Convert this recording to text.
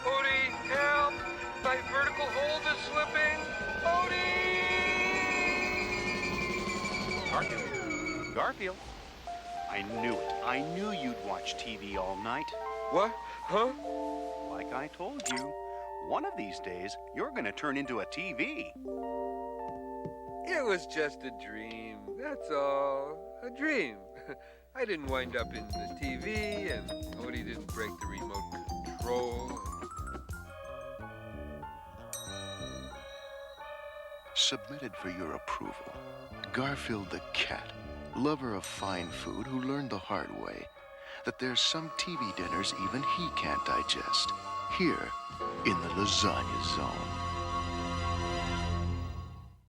Odie, help! My vertical hold is slipping! Odie! Garfield. Garfield. I knew it. I knew you'd watch TV all night. What? Huh? Like I told you, one of these days, you're going to turn into a TV. It was just a dream, that's all. A dream. I didn't wind up in the TV, and Odie didn't break the remote control. Submitted for your approval. Garfield the cat, lover of fine food who learned the hard way that there's some TV dinners even he can't digest. Here in the lasagna zone.